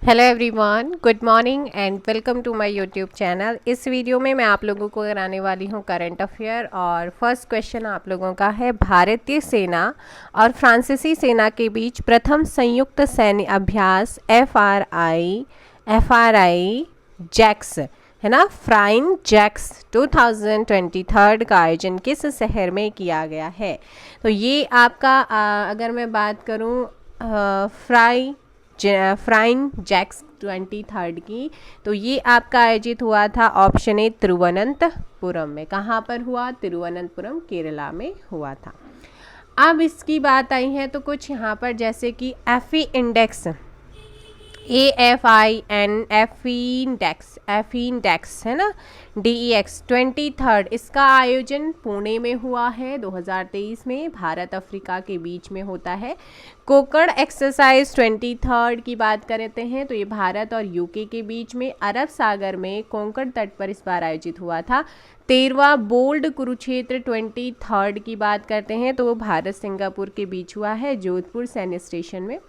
Hello everyone, good morning and welcome to my YouTube channel. इस video में मैं आप लोगों को कराने वाली हूँ करंट अफेयर। और फर्स्ट क्वेश्चन आप लोगों का है, भारतीय सेना और फ्रांसीसी सेना के बीच प्रथम संयुक्त सैन्य अभ्यास एफ आर आई जैक्स है ना, फ्राइन जैक्स 2023 का आयोजन किस शहर में किया गया है? तो ये आपका अगर मैं बात करूँ फ्राइन जैक्स 23 की, तो ये आपका आयोजित हुआ था ऑप्शन ए तिरुवनंतपुरम में। कहाँ पर हुआ? तिरुवनंतपुरम, केरला में हुआ था। अब इसकी बात आई है तो कुछ यहाँ पर जैसे कि एफई इंडेक्स, एफ इंडेक्स है ना, DEX 23, इसका आयोजन पुणे में हुआ है 2023 में, भारत अफ्रीका के बीच में होता है। कोकड़ एक्सरसाइज 23 की बात करते हैं तो ये भारत और यूके के बीच में अरब सागर में कोंकण तट पर इस बार आयोजित हुआ था। 13वां बोल्ड कुरुक्षेत्र 23 की बात करते हैं तो वो भारत सिंगापुर के बीच हुआ है, जोधपुर सैन्य स्टेशन में।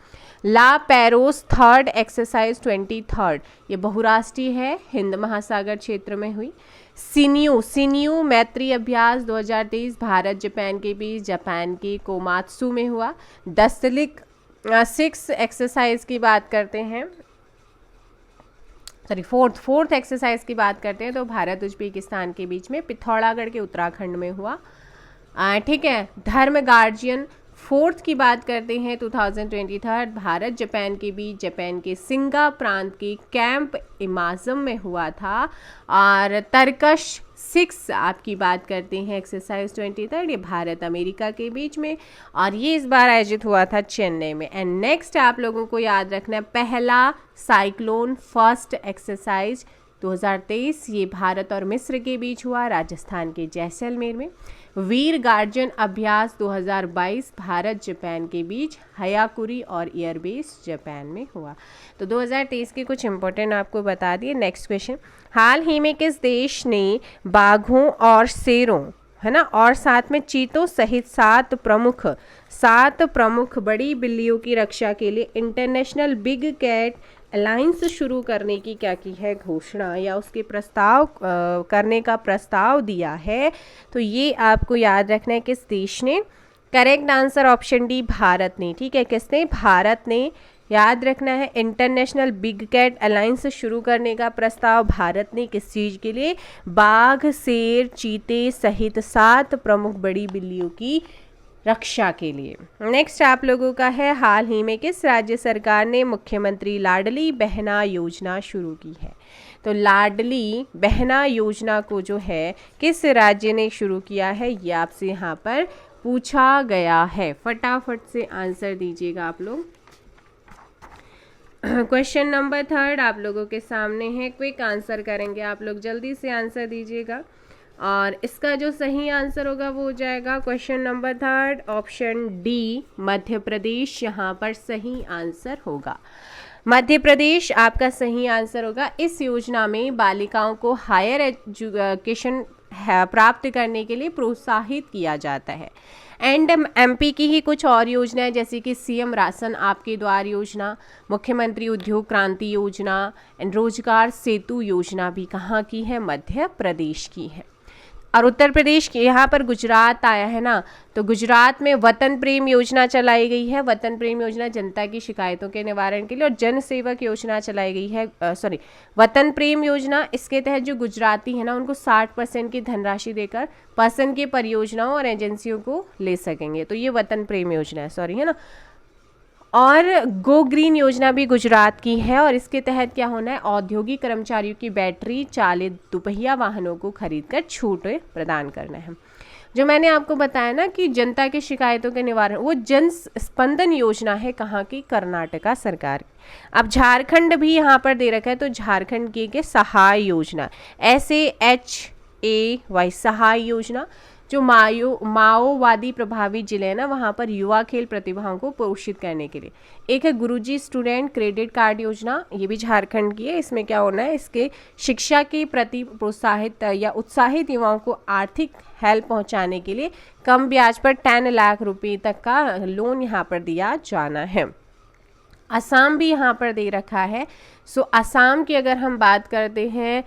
ला पेरोस 3rd एक्सरसाइज 23 ये बहुराष्ट्रीय है, हिंद महासागर क्षेत्र में हुई। सिन्यू मैत्री अभ्यास 2023 भारत जापान के बीच, जापान के कोमात्सु में हुआ। दस्तलिक 6 एक्सरसाइज की बात करते हैं, फोर्थ एक्सरसाइज की बात करते हैं तो भारत उज्बेकिस्तान के बीच में पिथौरागढ़ के उत्तराखंड में हुआ। ठीक है। धर्म गार्जियन 4th की बात करते हैं 2023 भारत जापान के बीच, जापान के सिंगा प्रांत के कैंप इमाजम में हुआ था। और तरकश 6 आपकी बात करते हैं एक्सरसाइज 23 ये भारत अमेरिका के बीच में, और ये इस बार आयोजित हुआ था चेन्नई में। एंड नेक्स्ट आप लोगों को याद रखना है, पहला साइक्लोन फर्स्ट एक्सरसाइज 2023 ये भारत और मिस्र के बीच हुआ, राजस्थान के जैसलमेर में। वीर गार्जन अभ्यास 2022 भारत जापान के बीच, हयाकुरी और एयरबेस जापान में हुआ। तो 2023 के कुछ इंपॉर्टेंट आपको बता दिए। नेक्स्ट क्वेश्चन, हाल ही में किस देश ने बाघों और शेरों है ना, और साथ में चीतों सहित 7 प्रमुख बड़ी बिल्लियों की रक्षा के लिए इंटरनेशनल बिग कैट अलायंस शुरू करने की क्या की है घोषणा, या उसके प्रस्ताव करने का प्रस्ताव दिया है? तो ये आपको याद रखना है किस देश ने। Correct answer option D, Bharat ने। ठीक है, किसने? भारत ने। याद रखना है, इंटरनेशनल बिग कैट अलायंस शुरू करने का प्रस्ताव भारत ने किस चीज़ के लिए? बाघ, शेर, चीते सहित 7 प्रमुख बड़ी बिल्लियों की रक्षा के लिए। नेक्स्ट आप लोगों का है, हाल ही में किस राज्य सरकार ने मुख्यमंत्री लाडली बहना योजना शुरू की है? तो लाडली बहना योजना को जो है किस राज्य ने शुरू किया है, ये आपसे यहाँ पर पूछा गया है। फटाफट से आंसर दीजिएगा आप लोग। क्वेश्चन नंबर 3 आप लोगों के सामने है, क्विक आंसर करेंगे आप लोग, जल्दी से आंसर दीजिएगा। और इसका जो सही आंसर होगा वो हो जाएगा question number 3 option D, Madhya Pradesh यहाँ पर सही आंसर होगा। मध्य प्रदेश आपका सही आंसर होगा। इस योजना में बालिकाओं को हायर एजुकेशन प्राप्त करने के लिए प्रोत्साहित किया जाता है। एंड MP की ही कुछ और योजनाएं जैसे कि CM राशन आपके द्वार योजना, मुख्यमंत्री उद्योग क्रांति योजना एंड रोजगार सेतु योजना भी कहाँ की है? मध्य प्रदेश की है। और उत्तर प्रदेश के यहाँ पर गुजरात आया है ना, तो गुजरात में वतन प्रेम योजना चलाई गई है। वतन प्रेम योजना जनता की शिकायतों के निवारण के लिए, और जन सेवक योजना चलाई गई है। वतन प्रेम योजना, इसके तहत जो गुजराती है ना उनको 60% की धनराशि देकर पसंद की परियोजनाओं और एजेंसियों को ले सकेंगे। तो ये वतन प्रेम योजना है ना। और गो ग्रीन योजना भी गुजरात की है, और इसके तहत क्या होना है, औद्योगिक कर्मचारियों की बैटरी चालित दुपहिया वाहनों को खरीदकर छूट प्रदान करना है। जो मैंने आपको बताया ना कि जनता की शिकायतों के निवारण, वो जन स्पंदन योजना है, कहाँ की? कर्नाटका सरकार की। अब झारखंड भी यहाँ पर दे रखा है, तो झारखंड की सहाय योजना, SAHAY सहाय योजना, जो माओवादी प्रभावित जिले हैं ना वहाँ पर युवा खेल प्रतिभाओं को पोषित करने के लिए। एक है गुरुजी स्टूडेंट क्रेडिट कार्ड योजना, ये भी झारखंड की है। इसमें क्या होना है, इसके शिक्षा के प्रति प्रोत्साहित या उत्साहित युवाओं को आर्थिक हेल्प पहुँचाने के लिए कम ब्याज पर 10 लाख रुपए तक का लोन यहाँ पर दिया जाना है। असम भी यहाँ पर दे रखा है। सो असम की अगर हम बात करते हैं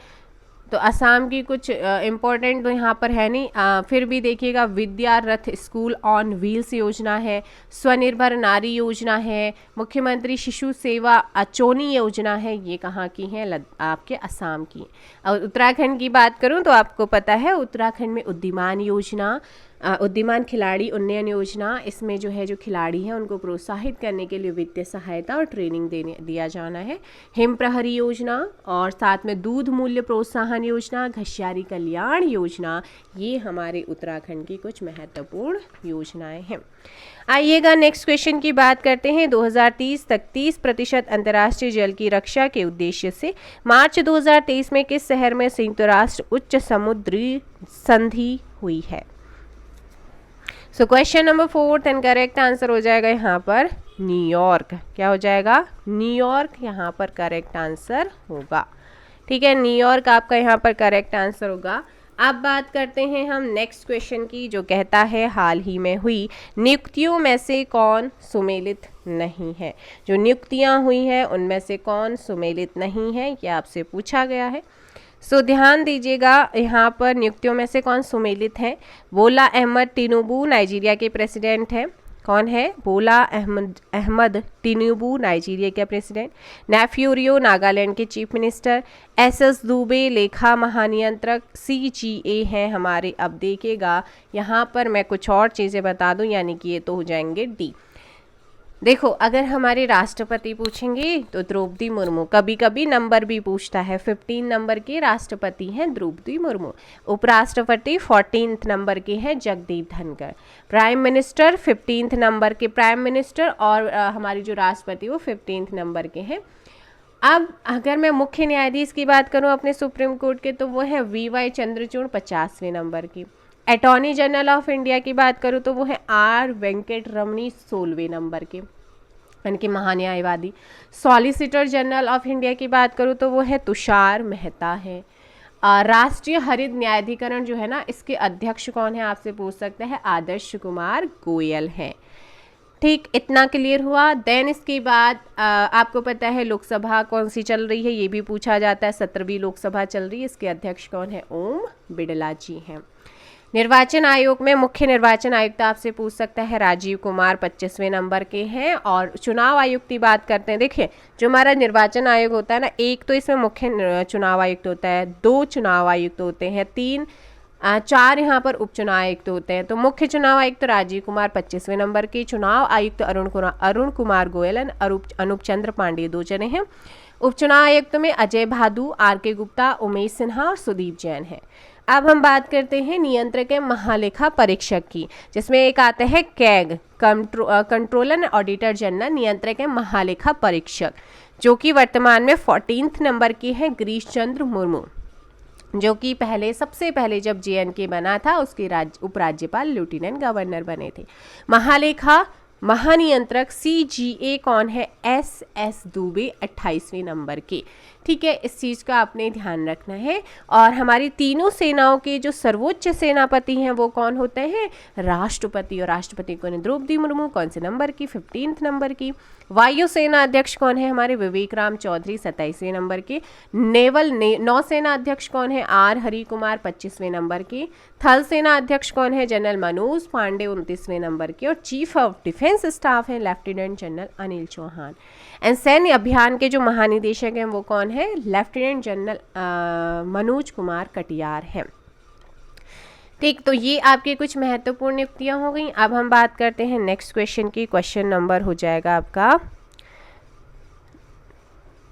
तो असम की कुछ इम्पोर्टेंट तो यहाँ पर है नहीं, फिर भी देखिएगा विद्या रथ स्कूल ऑन व्हील्स योजना है, स्वनिर्भर नारी योजना है, मुख्यमंत्री शिशु सेवा अचोनी योजना है, ये कहाँ की है, आपके असम की। और उत्तराखंड की बात करूँ तो आपको पता है उत्तराखंड में उद्यमान योजना, उद्यमान खिलाड़ी उन्नयन योजना, इसमें जो है जो खिलाड़ी हैं उनको प्रोत्साहित करने के लिए वित्तीय सहायता और ट्रेनिंग दिया जाना है। हिम प्रहरी योजना और साथ में दूध मूल्य प्रोत्साहन योजना, घसियारी कल्याण योजना, ये हमारे उत्तराखंड की कुछ महत्वपूर्ण योजनाएं हैं। आइएगा नेक्स्ट क्वेश्चन की बात करते हैं। 2030 तक 30% अंतर्राष्ट्रीय जल की रक्षा के उद्देश्य से मार्च 2023 में किस शहर में संयुक्त राष्ट्र उच्च समुद्री संधि हुई है? So question number 4 and correct answer हो जाएगा यहाँ पर न्यूयॉर्क। क्या हो जाएगा? न्यूयॉर्क यहाँ पर करेक्ट आंसर होगा। ठीक है, न्यूयॉर्क आपका यहाँ पर करेक्ट आंसर होगा। अब बात करते हैं हम नेक्स्ट क्वेश्चन की, जो कहता है हाल ही में हुई नियुक्तियों में से कौन सुमेलित नहीं है? जो नियुक्तियां हुई हैं उनमें से कौन सुमेलित नहीं है, ये आपसे पूछा गया है। सो ध्यान दीजिएगा, यहाँ पर नियुक्तियों में से कौन सुमेलित है? बोला अहमद टिनुबू नाइजीरिया के प्रेसिडेंट हैं। कौन है? बोला अहमद टिनुबू नाइजीरिया के प्रेसिडेंट। नेफ्यू नागालैंड के चीफ मिनिस्टर। एस दुबे लेखा महानियंत्रक। CGA हैं हमारे। अब देखिएगा यहाँ पर मैं कुछ और चीज़ें बता दूँ, यानी कि ये तो हो जाएंगे डी। देखो, अगर हमारे राष्ट्रपति पूछेंगे तो द्रौपदी मुर्मू, कभी कभी नंबर भी पूछता है, 15 नंबर के राष्ट्रपति हैं द्रौपदी मुर्मू। उपराष्ट्रपति 14 नंबर के हैं Jagdeep Dhankhar. Prime minister 15 number के प्राइम मिनिस्टर, और हमारी जो राष्ट्रपति वो 15 नंबर के हैं। अब अगर मैं मुख्य न्यायाधीश की बात करूं अपने सुप्रीम कोर्ट के, तो वो है VY चंद्रचूड़ 50वें नंबर की। अटॉर्नी जनरल ऑफ इंडिया की बात करूं तो वो है R वेंकट रमणी 16वें नंबर के, यानी कि महान्यायवादी। सॉलिसिटर जनरल ऑफ इंडिया की बात करूं तो वो है तुषार मेहता है। राष्ट्रीय हरित न्यायाधिकरण जो है ना, इसके अध्यक्ष कौन है आपसे पूछ सकते हैं? आदर्श कुमार गोयल हैं। ठीक, इतना क्लियर हुआ। देन इसके बाद आपको पता है लोकसभा कौन सी चल रही है, ये भी पूछा जाता है। 17वीं लोकसभा चल रही है, इसके अध्यक्ष कौन है? ओम बिड़ला जी हैं। निर्वाचन आयोग में मुख्य निर्वाचन आयुक्त आपसे पूछ सकता है राजीव कुमार 25वें नंबर के हैं। और चुनाव आयुक्त की बात करते हैं, देखिए जो हमारा निर्वाचन आयोग होता है ना, एक तो इसमें मुख्य चुनाव आयुक्त होता है, 2 चुनाव आयुक्त होते हैं, 4 यहाँ पर उपचुनाव आयुक्त होते हैं। तो मुख्य चुनाव आयुक्त राजीव कुमार 25वें नंबर के, चुनाव आयुक्त अरुण कुमार गोयल और अनूप चंद्र पांडे 2 जने हैं। उपचुनाव आयुक्त में अजय भादु, RK गुप्ता, उमेश सिन्हा और सुदीप जैन है। अब हम बात करते हैं नियंत्रक एवं महालेखा परीक्षक की, जिसमें एक आता है CAG, controller and auditor general, नियंत्रक एवं महालेखा परीक्षक, जो कि वर्तमान में 14 नंबर की है गिरीश चंद्र मुर्मू, जो कि सबसे पहले जब JNK बना था उसके उपराज्यपाल लेफ्टिनेंट गवर्नर बने थे। महालेखा महानियंत्रक CGA कौन है? SS दुबे 28वें नंबर के। ठीक है, इस चीज़ का आपने ध्यान रखना है। और हमारी तीनों सेनाओं के जो सर्वोच्च सेनापति हैं वो कौन होते हैं? राष्ट्रपति। और राष्ट्रपति कौन है? द्रौपदी मुर्मू। कौन से नंबर की? 15 नंबर की। वायुसेना अध्यक्ष कौन है? हमारे विवेक राम चौधरी 27वें नंबर के। नौसेना अध्यक्ष कौन है? R हरि कुमार 25वें नंबर के। थल सेना अध्यक्ष कौन है? जनरल मनोज पांडे 29वें नंबर के। और चीफ ऑफ डिफेंस स्टाफ है lieutenant general Anil Chauhan. And सैन्य अभियान के जो महानिदेशक हैं वो कौन है? लेफ्टिनेंट जनरल मनोज कुमार कटियार हैं। ठीक, तो ये आपके कुछ महत्वपूर्ण नियुक्तियां हो गई। अब हम बात करते हैं नेक्स्ट क्वेश्चन की। क्वेश्चन नंबर हो जाएगा आपका,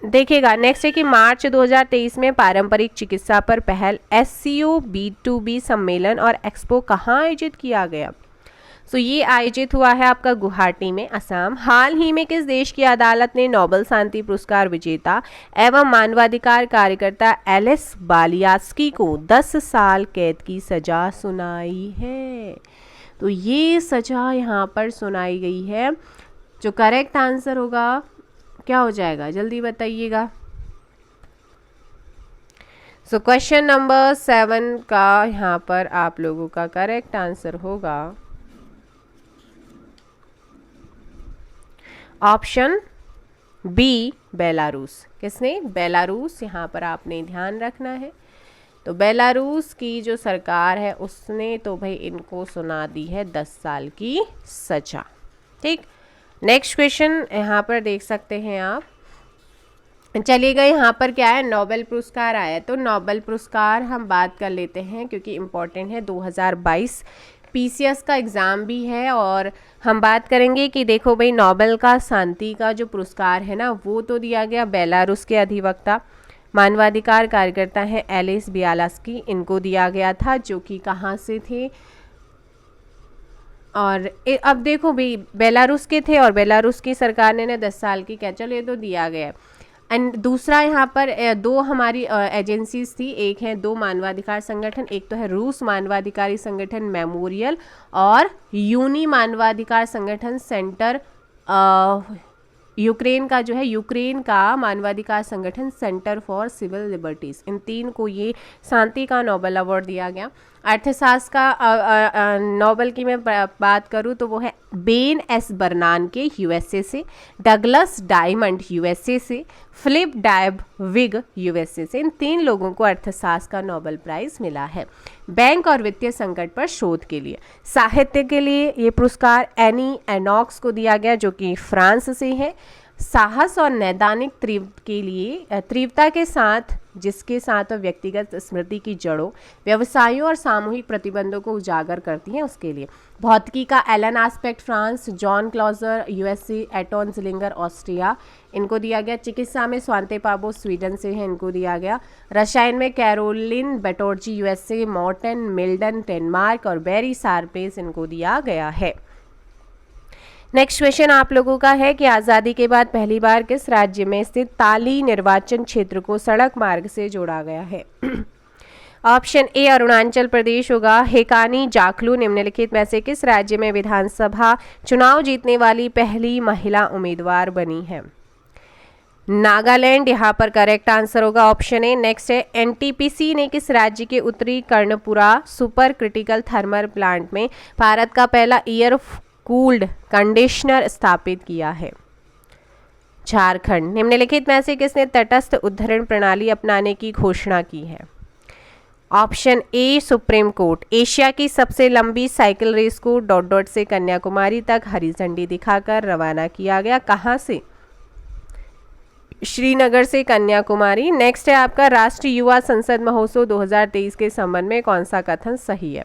देखिएगा नेक्स्ट है कि मार्च 2023 में पारंपरिक चिकित्सा पर पहल SCO B2B सम्मेलन और एक्सपो कहाँ आयोजित किया गया? सो ये आयोजित हुआ है आपका गुवाहाटी में, असम। हाल ही में किस देश की अदालत ने नोबेल शांति पुरस्कार विजेता एवं मानवाधिकार कार्यकर्ता एलिस बालियास्की को 10 साल कैद की सजा सुनाई है? तो ये सजा यहाँ पर सुनाई गई है। जो करेक्ट आंसर होगा क्या हो जाएगा, जल्दी बताइएगा। सो क्वेश्चन नंबर 7 का यहाँ पर आप लोगों का करेक्ट आंसर होगा ऑप्शन बी बेलारूस। किसने? बेलारूस। यहाँ पर आपने ध्यान रखना है। तो बेलारूस की जो सरकार है उसने तो भाई इनको सुना दी है 10 साल की सजा। ठीक, नेक्स्ट क्वेश्चन यहाँ पर देख सकते हैं आप। चलिएगा, यहाँ पर क्या है, नोबेल पुरस्कार आया। तो नोबेल पुरस्कार हम बात कर लेते हैं क्योंकि इम्पोर्टेंट है। 2022 पीसीएस का एग्ज़ाम भी है और हम बात करेंगे कि देखो भाई, नोबेल का शांति का जो पुरस्कार है ना, वो तो दिया गया बेलारूस के अधिवक्ता मानवाधिकार कार्यकर्ता हैं एलिस बियालास्की, इनको दिया गया था, जो कि कहाँ से थे। और अब देखो भाई, बेलारूस के थे और बेलारूस की सरकार ने 10 साल की क्या, चलो ये तो दिया गया है। एंड दूसरा यहाँ पर दो हमारी एजेंसीज थी, एक है दो मानवाधिकार संगठन, एक तो है रूस मानवाधिकारी संगठन मेमोरियल और यूनी मानवाधिकार संगठन सेंटर, यूक्रेन का जो है, यूक्रेन का मानवाधिकार संगठन सेंटर फॉर सिविल लिबर्टीज। इन तीन को ये शांति का नोबेल अवार्ड दिया गया। अर्थशास्त्र का नोबेल की मैं बात करूँ तो वो है बेन एस बर्नान के यूएसए से, डगलस डायमंड यूएसए से, फिलिप डायब विग यूएसए से। इन तीन लोगों को अर्थशास्त्र का नोबेल प्राइज मिला है बैंक और वित्तीय संकट पर शोध के लिए। साहित्य के लिए ये पुरस्कार एनी एनॉक्स को दिया गया, जो कि फ्रांस से है। साहस और नैदानिक के लिए तीव्रता के साथ, जिसके साथ व्यक्तिगत स्मृति की जड़ों, व्यवसायों और सामूहिक प्रतिबंधों को उजागर करती हैं, उसके लिए। भौतिकी का Alain Aspect France, John Clauser USA, Anton Zeilinger Austria, इनको दिया गया। चिकित्सा में स्वांते पाबो स्वीडन से है, इनको दिया गया। रसायन में कैरोलिन बेटोर्जी यूएसए, मॉर्टन मिल्डन डेनमार्क और बेरी सार्पेस, इनको दिया गया है। नेक्स्ट क्वेश्चन आप लोगों का है कि आज़ादी के बाद पहली बार किस राज्य में स्थित ताली निर्वाचन क्षेत्र को सड़क मार्ग से जोड़ा गया है? ऑप्शन ए अरुणाचल प्रदेश होगा। हेकानी जाखलू निम्नलिखित में से किस राज्य में विधानसभा चुनाव जीतने वाली पहली महिला उम्मीदवार बनी है? नागालैंड यहाँ पर करेक्ट आंसर होगा, ऑप्शन ए। नेक्स्ट है एनटीपीसी ने किस राज्य के उत्तरी Karanpura super critical thermal plant में भारत का पहला एयर कूल्ड कंडीशनर स्थापित किया है? झारखंड। निम्नलिखित में से किसने तटस्थ उद्धरण प्रणाली अपनाने की घोषणा की है? Option A supreme court. Asia की सबसे लंबी साइकिल रेस को डॉट डॉट से कन्याकुमारी तक हरी झंडी दिखाकर रवाना किया गया। कहाँ से? श्रीनगर से कन्याकुमारी। नेक्स्ट है आपका राष्ट्रीय युवा संसद महोत्सव 2023 के संबंध में कौन सा कथन सही है?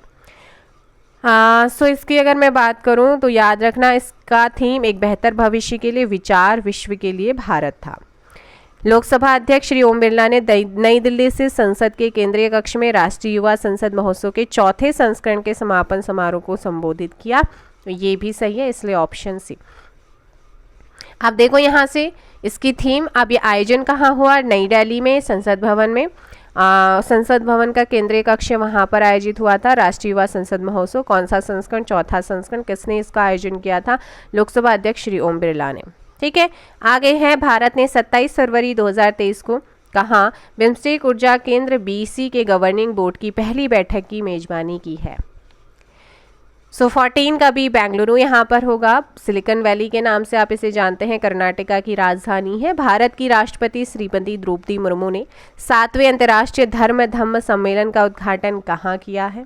सो इसकी अगर मैं बात करूं तो याद रखना, इसका थीम एक बेहतर भविष्य के लिए विचार, विश्व के लिए भारत था। लोकसभा अध्यक्ष श्री ओम बिरला ने नई दिल्ली से संसद के केंद्रीय कक्ष में राष्ट्रीय युवा संसद महोत्सव के चौथे संस्करण के समापन समारोह को संबोधित किया। तो ये भी सही है, इसलिए ऑप्शन सी। आप देखो यहाँ से इसकी थीम, अब ये आयोजन कहाँ हुआ? नई दिल्ली में संसद भवन में। संसद भवन का केंद्रीय कक्ष वहाँ पर आयोजित हुआ था राष्ट्रीय युवा संसद महोत्सव। कौन सा संस्करण? चौथा संस्करण। किसने इसका आयोजन किया था? लोकसभा अध्यक्ष श्री ओम बिरला ने। ठीक है, आगे है भारत ने 27 फरवरी 2023 को कहाँ बिम्स्टेक ऊर्जा केंद्र BC के गवर्निंग बोर्ड की पहली बैठक की मेजबानी की है? सो 14 का भी बेंगलुरु यहाँ पर होगा। सिलिकॉन वैली के नाम से आप इसे जानते हैं, कर्नाटका की राजधानी है। भारत की राष्ट्रपति श्रीमती द्रौपदी मुर्मू ने 7वें अंतर्राष्ट्रीय धम्म सम्मेलन का उद्घाटन कहाँ किया है?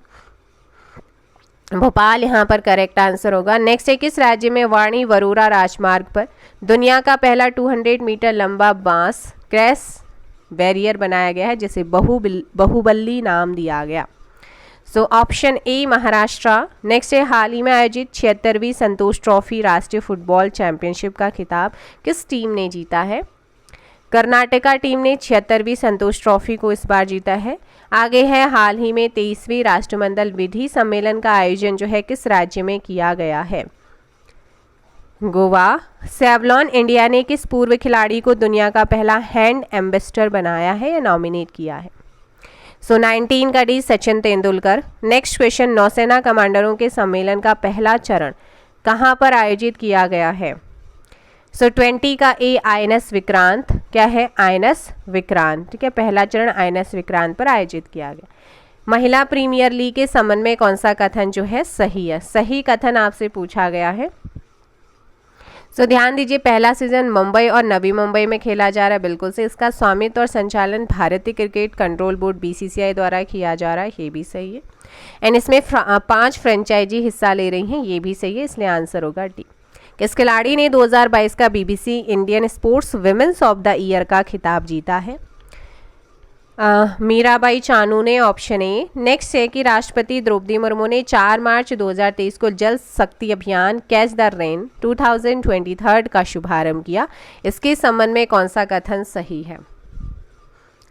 भोपाल यहाँ पर करेक्ट आंसर होगा। नेक्स्ट है किस राज्य में वाणी वरोरा राजमार्ग पर दुनिया का पहला 200 मीटर लंबा बांस क्रैश बैरियर बनाया गया है, जिसे बहुबल्ली नाम दिया गया? So option A Maharashtra. Next है हाल ही में आयोजित 76वीं संतोष ट्रॉफी राष्ट्रीय फुटबॉल चैंपियनशिप का खिताब किस टीम ने जीता है? कर्नाटका टीम ने 76वीं संतोष ट्रॉफी को इस बार जीता है। आगे है हाल ही में 23वीं राष्ट्रमंडल विधि सम्मेलन का आयोजन जो है किस राज्य में किया गया है? गोवा। सेवलॉन इंडिया ने किस पूर्व खिलाड़ी को दुनिया का पहला हैंड एम्बेसडर बनाया है या नॉमिनेट किया है? सो 19 का D Sachin Tendulkar. Next question, नौसेना कमांडरों के सम्मेलन का पहला चरण कहाँ पर आयोजित किया गया है? सो 20 का ए INS विक्रांत। क्या है? INS विक्रांत। ठीक है, पहला चरण INS विक्रांत पर आयोजित किया गया। महिला प्रीमियर लीग के संबंध में कौन सा कथन जो है सही है? सही कथन आपसे पूछा गया है। ध्यान दीजिए, पहला सीजन मुंबई और नवी मुंबई में खेला जा रहा है, बिल्कुल से। इसका स्वामित्व और संचालन भारतीय क्रिकेट कंट्रोल बोर्ड BCCI द्वारा किया जा रहा है, ये भी सही है। एंड इसमें 5 फ्रेंचाइजी हिस्सा ले रही हैं, ये भी सही है, इसलिए आंसर होगा डी। किस खिलाड़ी ने 2022 का BBC Indian sports women's of the year का खिताब जीता है? मीराबाई चानू ने, ऑप्शन ए। नेक्स्ट है कि राष्ट्रपति द्रौपदी मुर्मू ने 4 मार्च 2023 को जल शक्ति अभियान कैच द रेन 2023 का शुभारंभ किया, इसके संबंध में कौन सा कथन सही है?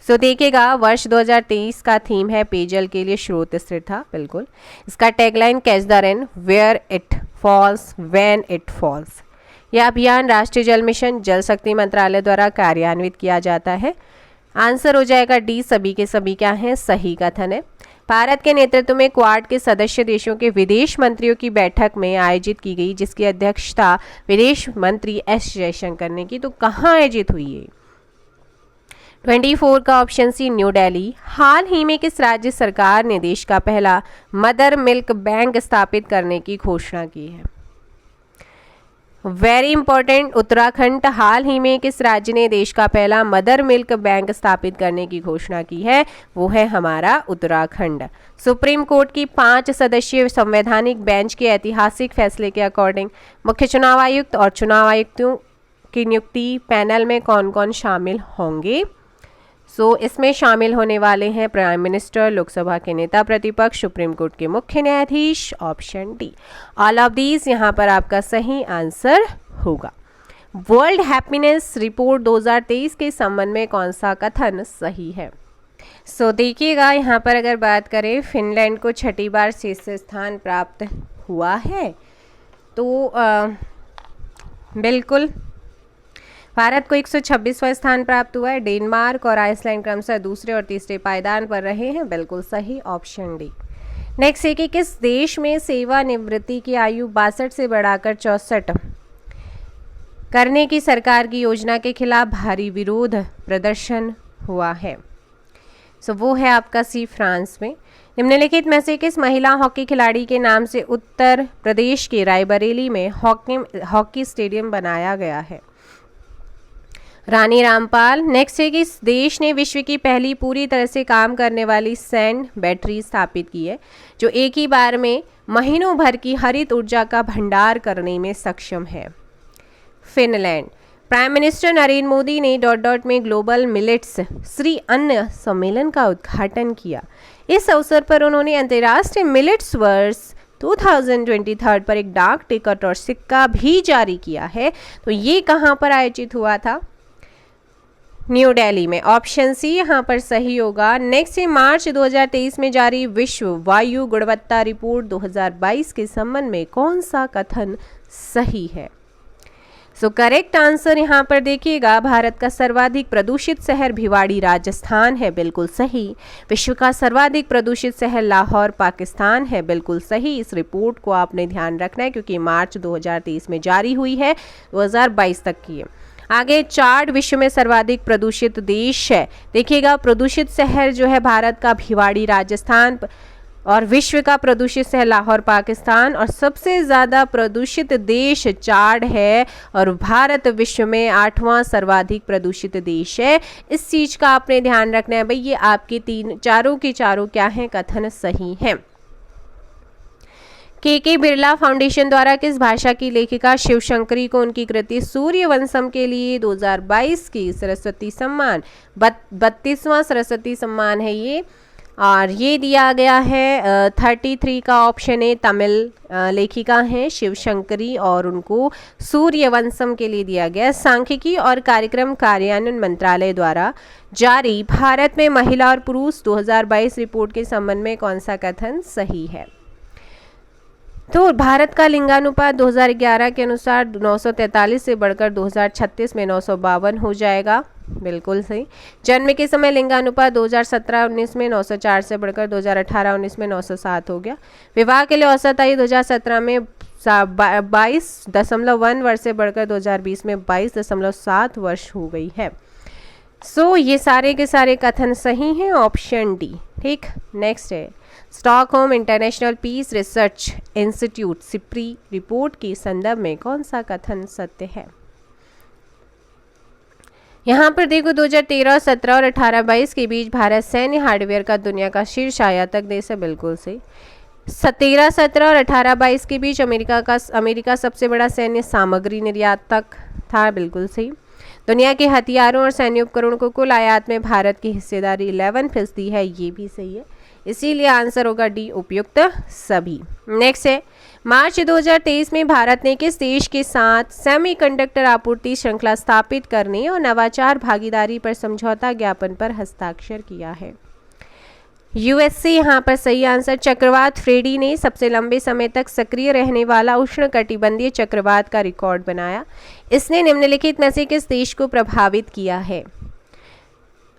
देखिएगा, वर्ष 2023 का थीम है पेयजल के लिए स्रोत स्थिरता, बिल्कुल। इसका tagline catch the rain where it falls when it falls. यह अभियान राष्ट्रीय जल मिशन जल शक्ति मंत्रालय द्वारा कार्यान्वित किया जाता है। आंसर हो जाएगा डी, सभी के सभी क्या हैं, सही कथन है। भारत के नेतृत्व में क्वाड के सदस्य देशों के विदेश मंत्रियों की बैठक में आयोजित की गई, जिसकी अध्यक्षता विदेश मंत्री S जयशंकर ने की। तो कहाँ आयोजित हुई है? 24 का ऑप्शन सी, न्यू दिल्ली। हाल ही में किस राज्य सरकार ने देश का पहला मदर मिल्क बैंक स्थापित करने की घोषणा की है? Very important, Uttarakhand. हाल ही में किस राज्य ने देश का पहला मदर मिल्क बैंक स्थापित करने की घोषणा की है? वो है हमारा उत्तराखंड। सुप्रीम कोर्ट की 5 सदस्यीय संवैधानिक बेंच के ऐतिहासिक फैसले के अकॉर्डिंग मुख्य चुनाव आयुक्त और चुनाव आयुक्तों की नियुक्ति पैनल में कौन कौन शामिल होंगे? इसमें शामिल होने वाले हैं प्राइम मिनिस्टर, लोकसभा के नेता प्रतिपक्ष, सुप्रीम कोर्ट के मुख्य न्यायाधीश, option D. All of these यहाँ पर आपका सही आंसर होगा। वर्ल्ड हैप्पीनेस रिपोर्ट 2023 के संबंध में कौन सा कथन सही है? देखिएगा, यहाँ पर अगर बात करें, फिनलैंड को 6ठी बार शीर्ष स्थान प्राप्त हुआ है। तो बिल्कुल भारत को 126वां स्थान प्राप्त हुआ है। डेनमार्क और आइसलैंड क्रमशः दूसरे और तीसरे पायदान पर रहे हैं, बिल्कुल सही, ऑप्शन डी। नेक्स्ट है कि किस देश में सेवानिवृत्ति की आयु 62 से बढ़ाकर 64 करने की सरकार की योजना के खिलाफ भारी विरोध प्रदर्शन हुआ है? वो है आपका सी, फ्रांस में। निम्नलिखित में से किस महिला हॉकी खिलाड़ी के नाम से उत्तर प्रदेश के रायबरेली में हॉकी स्टेडियम बनाया गया है? रानी रामपाल। नेक्स्ट है कि इस देश ने विश्व की पहली पूरी तरह से काम करने वाली सैंड बैटरी स्थापित की है, जो एक ही बार में महीनों भर की हरित ऊर्जा का भंडार करने में सक्षम है? Finland. Prime minister Narendra Modi ने ... में ग्लोबल मिलेट्स श्री अन्न सम्मेलन का उद्घाटन किया। इस अवसर पर उन्होंने अंतर्राष्ट्रीय मिलेट्स वर्ष 2023 पर एक डाक टिकट और सिक्का भी जारी किया है। तो ये कहाँ पर आयोजित हुआ था? न्यू दिल्ली में, ऑप्शन सी यहाँ पर सही होगा। नेक्स्ट है, मार्च 2023 में जारी विश्व वायु गुणवत्ता रिपोर्ट 2022 के संबंध में कौन सा कथन सही है? करेक्ट आंसर यहाँ पर देखिएगा, भारत का सर्वाधिक प्रदूषित शहर भिवाड़ी राजस्थान है, बिल्कुल सही। विश्व का सर्वाधिक प्रदूषित शहर लाहौर पाकिस्तान है, बिल्कुल सही। इस रिपोर्ट को आपने ध्यान रखना है क्योंकि मार्च 2023 में जारी हुई है, 2022 तक की है। आगे चार्ट विश्व में सर्वाधिक प्रदूषित देश है, देखिएगा प्रदूषित शहर जो है भारत का भिवाड़ी राजस्थान और विश्व का प्रदूषित शहर लाहौर पाकिस्तान, और सबसे ज़्यादा प्रदूषित देश चाड है और भारत विश्व में 8वां सर्वाधिक प्रदूषित देश है। इस चीज़ का आपने ध्यान रखना है भाई, ये आपके चारों के चारों क्या हैं, कथन सही हैं। के बिरला फाउंडेशन द्वारा किस भाषा की लेखिका शिवशंकरी को उनकी कृति सूर्यवंशम के लिए 2022 की सरस्वती सम्मान 32वां सरस्वती सम्मान है ये, और ये दिया गया है 33 का ऑप्शन है। तमिल लेखिका हैं शिवशंकरी और उनको सूर्यवंशम के लिए दिया गया। सांख्यिकी और कार्यक्रम कार्यान्वयन मंत्रालय द्वारा जारी भारत में महिला और पुरुष 2022 रिपोर्ट के संबंध में कौन सा कथन सही है? तो भारत का लिंगानुपात 2011 के अनुसार 943 से बढ़कर 2036 में 952 हो जाएगा, बिल्कुल सही। जन्म के समय लिंगानुपात 2017-19 में 904 से बढ़कर 2018-19 में 907 हो गया। विवाह के लिए औसत आयु 2017 में 22.1 वर्ष से बढ़कर 2020 में 22.7 वर्ष हो गई है। ये सारे के सारे कथन सही हैं, ऑप्शन डी। ठीक, नेक्स्ट है Stockholm international peace research institute SIPRI report के संदर्भ में कौन सा कथन सत्य है? यहाँ पर देखो 2013, 17 और 18, 22 के बीच भारत सैन्य हार्डवेयर का दुनिया का शीर्ष आयातक देश है, बिल्कुल सही। 13, 17 और 18, 22 के बीच अमेरिका सबसे बड़ा सैन्य सामग्री निर्यातक था, बिल्कुल सही। दुनिया के हथियारों और सैन्य उपकरणों को कुल आयात में भारत की हिस्सेदारी 11% है, ये भी सही है, इसीलिए आंसर होगा डी उपयुक्त सभी। नेक्स्ट है मार्च 2023 में भारत ने किस देश के साथ सेमीकंडक्टर आपूर्ति श्रृंखला स्थापित करने और नवाचार भागीदारी पर समझौता ज्ञापन पर हस्ताक्षर किया है? यूएसए यहाँ पर सही आंसर। चक्रवात फ्रेडी ने सबसे लंबे समय तक सक्रिय रहने वाला उष्णकटिबंधीय चक्रवात का रिकॉर्ड बनाया। इसने निम्नलिखित में से किस देश को प्रभावित किया है?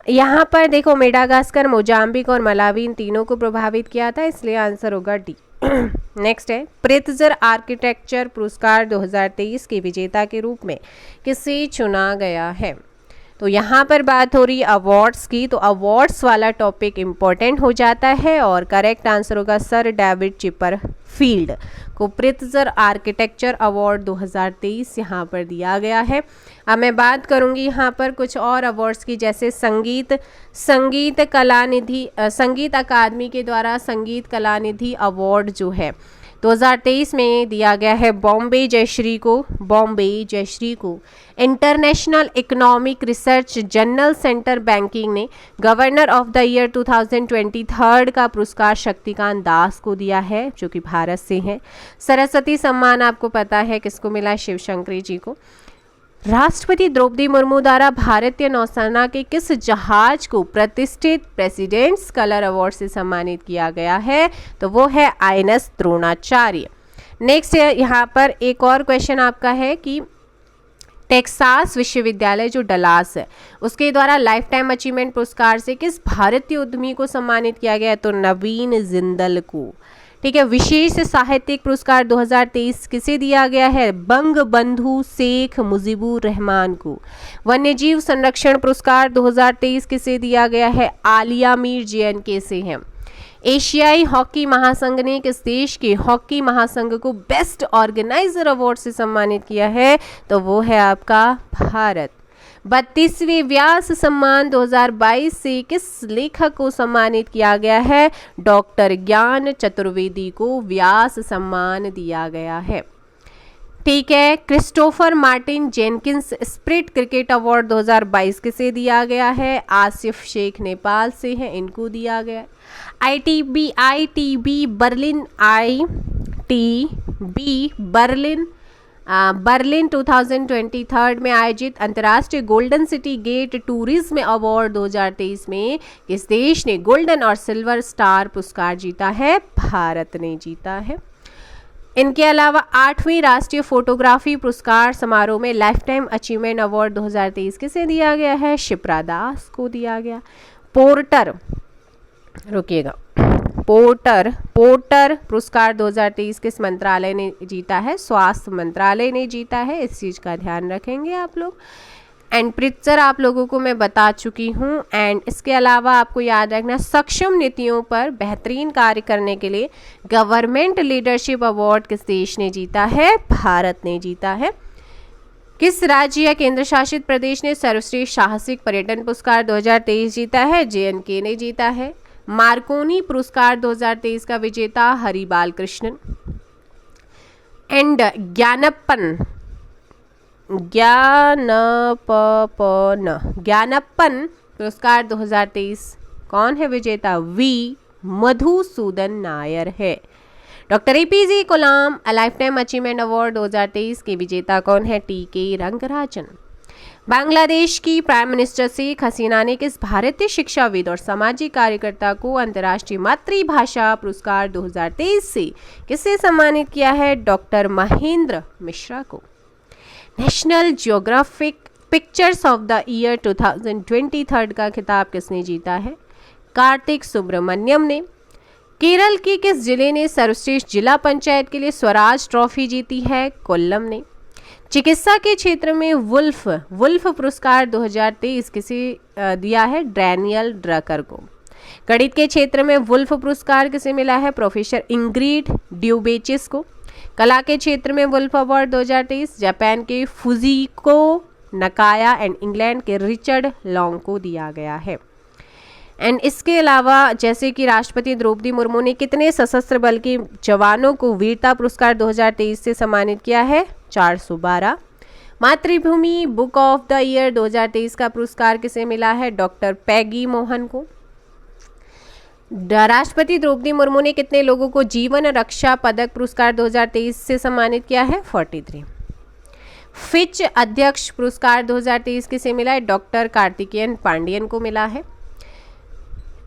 यहाँ पर देखो मेडागास्कर, मोजाम्बिक और मलावी, इन तीनों को प्रभावित किया था, इसलिए आंसर होगा डी। नेक्स्ट है प्रित्जर आर्किटेक्चर पुरस्कार 2023 के विजेता के रूप में किसे चुना गया है? तो यहाँ पर बात हो रही अवार्ड्स की, तो अवार्ड्स वाला टॉपिक इम्पोर्टेंट हो जाता है और करेक्ट आंसर होगा सर डेविड चिपरफील्ड को प्रित्जर आर्किटेक्चर अवार्ड 2023 यहाँ पर दिया गया है। अब मैं बात करूँगी यहाँ पर कुछ और अवार्ड्स की, जैसे संगीत अकादमी के द्वारा संगीत कलानिधि अवार्ड जो है 2023 में दिया गया है बॉम्बे जयश्री को। International economic research journal centre banking ने गवर्नर ऑफ द ईयर 2023 का पुरस्कार शक्तिकांत दास को दिया है, जो कि भारत से हैं। सरस्वती सम्मान आपको पता है किसको मिला? शिवशंकरी जी को। राष्ट्रपति द्रौपदी मुर्मू द्वारा भारतीय नौसेना के किस जहाज को प्रतिष्ठित प्रेसिडेंट्स कलर अवार्ड से सम्मानित किया गया है? तो वो है आईएनएस द्रोणाचार्य। नेक्स्ट यहाँ पर एक और क्वेश्चन आपका है कि टेक्सास विश्वविद्यालय जो डलास है उसके द्वारा लाइफ टाइम अचीवमेंट पुरस्कार से किस भारतीय उद्यमी को सम्मानित किया गया? तो नवीन जिंदल को। ठीक है, विशेष साहित्यिक पुरस्कार 2023 किसे दिया गया है? बंग बंधु शेख मुजीबुर रहमान को। वन्यजीव संरक्षण पुरस्कार 2023 किसे दिया गया है? आलिया मीर JNK से हैं। एशियाई हॉकी महासंघ ने किस देश के हॉकी महासंघ को बेस्ट ऑर्गेनाइजर अवार्ड से सम्मानित किया है? तो वो है आपका भारत। 32वें व्यास सम्मान 2022 से किस लेखक को सम्मानित किया गया है? डॉक्टर ज्ञान चतुर्वेदी को व्यास सम्मान दिया गया है। ठीक है, Christopher Martin Jenkins spirit cricket award 2022 किसे दिया गया है? आसिफ शेख नेपाल से हैं, इनको दिया गया। ITB बर्लिन 2023 में आयोजित अंतर्राष्ट्रीय golden city gate tourism award 2023 में किस देश ने गोल्डन और सिल्वर स्टार पुरस्कार जीता है? भारत ने जीता है। इनके अलावा 8वीं राष्ट्रीय फोटोग्राफी पुरस्कार समारोह में लाइफ टाइम अचीवमेंट अवार्ड 2023 किसे दिया गया है? शिप्रा दास को दिया गया। पोर्टर पुरस्कार 2023 किस मंत्रालय ने जीता है? स्वास्थ्य मंत्रालय ने जीता है, इस चीज़ का ध्यान रखेंगे आप लोग। एंड प्रित्जर आप लोगों को मैं बता चुकी हूँ। एंड इसके अलावा आपको याद रखना सक्षम नीतियों पर बेहतरीन कार्य करने के लिए गवर्नमेंट लीडरशिप अवार्ड किस देश ने जीता है? भारत ने जीता है। किस राज्य या केंद्र शासित प्रदेश ने सर्वश्रेष्ठ साहसिक पर्यटन पुरस्कार 2023 जीता है? JNK ने जीता है। मार्कोनी पुरस्कार 2023 का विजेता हरिबाल कृष्णन। एंड ज्ञानप्पन पुरस्कार 2023 कौन है विजेता? V मधुसूदन नायर है। डॉक्टर APJ कलाम लाइफ टाइम अचीवमेंट अवार्ड 2023 के विजेता कौन है? TK रंगराजन। बांग्लादेश की प्राइम मिनिस्टर शेख हसीना ने किस भारतीय शिक्षाविद और सामाजिक कार्यकर्ता को अंतर्राष्ट्रीय मातृभाषा पुरस्कार 2023 से किससे सम्मानित किया है? डॉक्टर महेंद्र मिश्रा को। National geographic pictures of the year 2023 का खिताब किसने जीता है? कार्तिक सुब्रमण्यम ने। केरल के किस जिले ने सर्वश्रेष्ठ जिला पंचायत के लिए स्वराज ट्रॉफी जीती है? कोल्लम ने। चिकित्सा के क्षेत्र में वुल्फ पुरस्कार 2023 किसे दिया है? डैनियल ड्रकर को। गणित के क्षेत्र में वुल्फ पुरस्कार किसे मिला है? प्रोफेसर इंग्रिड ड्यूबेचिस को। कला के क्षेत्र में वुल्फ अवार्ड 2023 जापान के फुजिको नकाया एंड इंग्लैंड के रिचर्ड लॉन्ग को दिया गया है। एंड इसके अलावा जैसे कि राष्ट्रपति द्रौपदी मुर्मू ने कितने सशस्त्र बल के जवानों को वीरता पुरस्कार 2023 से सम्मानित किया है? 412। मातृभूमि बुक ऑफ द ईयर 2023 का पुरस्कार किसे मिला है? डॉक्टर पैगी मोहन को। राष्ट्रपति द्रौपदी मुर्मू ने कितने लोगों को जीवन रक्षा पदक पुरस्कार 2023 से सम्मानित किया है? 43। फिच अध्यक्ष पुरस्कार 2023 किसे मिला है? डॉक्टर कार्तिकेयन पांडियन को मिला है।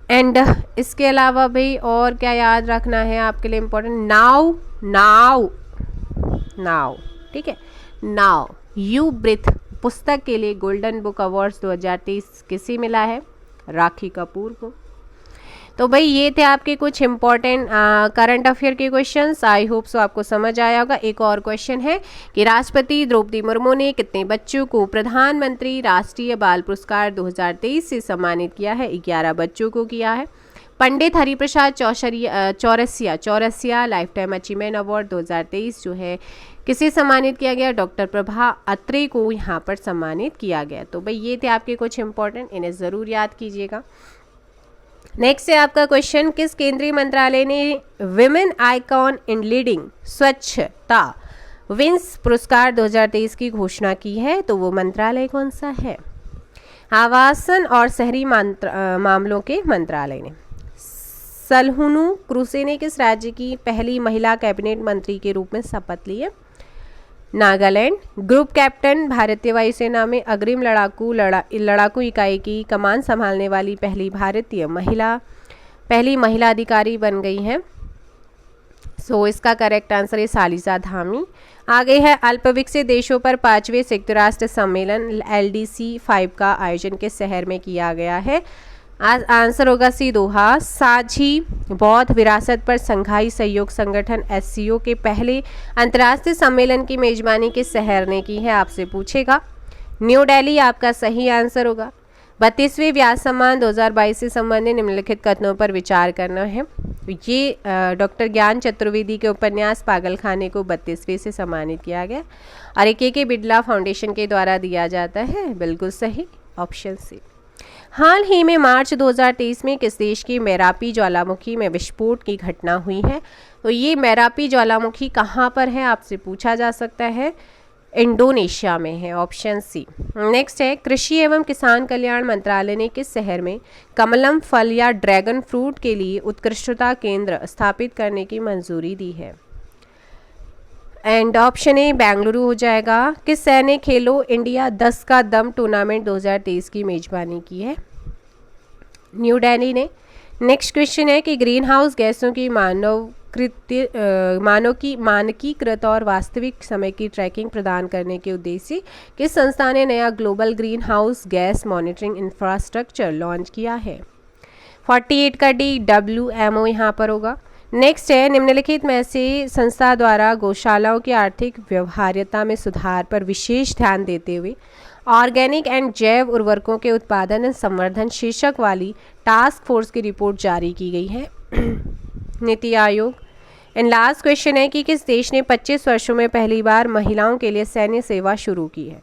एंड इसके अलावा भाई और क्या याद रखना है आपके लिए इम्पोर्टेंट? नाउ ठीक है, नाउ यू ब्रीथ पुस्तक के लिए गोल्डन बुक अवार्ड्स 2023 किसे मिला है? राखी कपूर को। तो भाई ये थे आपके कुछ इंपॉर्टेंट करंट अफेयर के क्वेश्चंस। आई होप सो आपको समझ आया होगा। एक और क्वेश्चन है कि राष्ट्रपति द्रौपदी मुर्मू ने कितने बच्चों को प्रधानमंत्री राष्ट्रीय बाल पुरस्कार 2023 से सम्मानित किया है? 11 बच्चों को किया है। Pandit Hariprasad Chaurasia lifetime achievement award 2023 जो है किसे सम्मानित किया गया? डॉक्टर प्रभा अत्रे को यहाँ पर सम्मानित किया गया। तो भाई ये थे आपके कुछ इंपॉर्टेंट, इन्हें ज़रूर याद कीजिएगा। नेक्स्ट है आपका क्वेश्चन, किस केंद्रीय मंत्रालय ने विमेन आइकॉन इन लीडिंग स्वच्छता विंस पुरस्कार 2023 की घोषणा की है? तो वो मंत्रालय कौन सा है? आवासन और शहरी मामलों के मंत्रालय ने। सलहुनु क्रूसे ने किस राज्य की पहली महिला कैबिनेट मंत्री के रूप में शपथ ली है? नागालैंड। ग्रुप कैप्टन भारतीय वायुसेना में अग्रिम लड़ाकू इकाई की कमान संभालने वाली पहली महिला अधिकारी बन गई हैं। सो इसका करेक्ट आंसर है सालिसा धामी। आगे है अल्पविकसित देशों पर 5वें संयुक्त राष्ट्र सम्मेलन LDC 5 का आयोजन किस शहर में किया गया है? आंसर होगा सी दोहा। साझी बौद्ध विरासत पर संघाई सहयोग संगठन SCO के पहले अंतर्राष्ट्रीय सम्मेलन की मेजबानी किस शहर ने की है? आपसे पूछेगा। न्यू दिल्ली आपका सही आंसर होगा। 32वें व्यास सम्मान 2022 से संबंधित निम्नलिखित कथनों पर विचार करना है। ये डॉक्टर ज्ञान चतुर्वेदी के उपन्यास पागलखाने को 32वें से सम्मानित किया गया और के बिड़ला फाउंडेशन के द्वारा दिया जाता है। बिल्कुल सही, ऑप्शन सी। हाल ही में मार्च 2023 में किस देश की मेरापी ज्वालामुखी में विस्फोट की घटना हुई है? तो ये मेरापी ज्वालामुखी कहाँ पर है आपसे पूछा जा सकता है। इंडोनेशिया में है, ऑप्शन सी। नेक्स्ट है, कृषि एवं किसान कल्याण मंत्रालय ने किस शहर में कमलम फल या ड्रैगन फ्रूट के लिए उत्कृष्टता केंद्र स्थापित करने की मंजूरी दी है? एंड ऑप्शन ए बेंगलुरु हो जाएगा। किस शहर ने खेलो इंडिया 10 का दम टूर्नामेंट 2023 की मेजबानी की है? न्यू दिल्ली ने। नेक्स्ट क्वेश्चन है कि ग्रीन हाउस गैसों की मानकीकृत और वास्तविक समय की ट्रैकिंग प्रदान करने के उद्देश्य किस संस्था ने नया global green house gas monitoring infrastructure launch किया है? 48 का डी WMO यहाँ पर होगा। नेक्स्ट है, निम्नलिखित में से संस्था द्वारा गौशालाओं की आर्थिक व्यवहार्यता में सुधार पर विशेष ध्यान देते हुए ऑर्गेनिक एंड जैव उर्वरकों के उत्पादन एवं संवर्धन शीर्षक वाली टास्क फोर्स की रिपोर्ट जारी की गई है? NITI Aayog. And last question है कि किस देश ने 25 वर्षों में पहली बार महिलाओं के लिए सैन्य सेवा शुरू की है?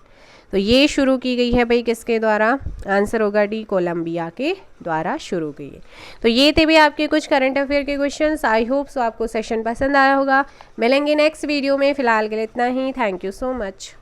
तो ये शुरू की गई है भाई किसके द्वारा? आंसर होगा डी कोलंबिया के द्वारा शुरू की है। तो ये थे भी आपके कुछ करंट अफेयर के क्वेश्चंस। आई होप सो आपको सेशन पसंद आया होगा। मिलेंगे नेक्स्ट वीडियो में, फिलहाल के लिए इतना ही। Thank you so much.